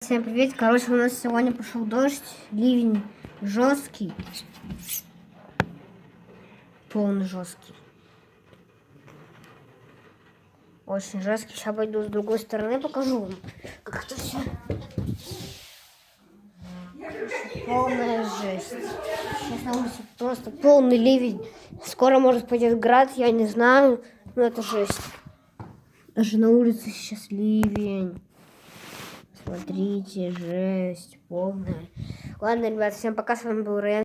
Всем привет! Короче, у нас сегодня пошел дождь, ливень жесткий, полный жесткий, очень жесткий. Сейчас пойду с другой стороны, покажу вам, как это все. Полная жесть. Сейчас на улице просто полный ливень. Скоро может пойдет град, я не знаю, но это жесть. Даже на улице сейчас ливень. Смотрите, жесть полная. Ладно, ребят, всем пока, с вами был Райан.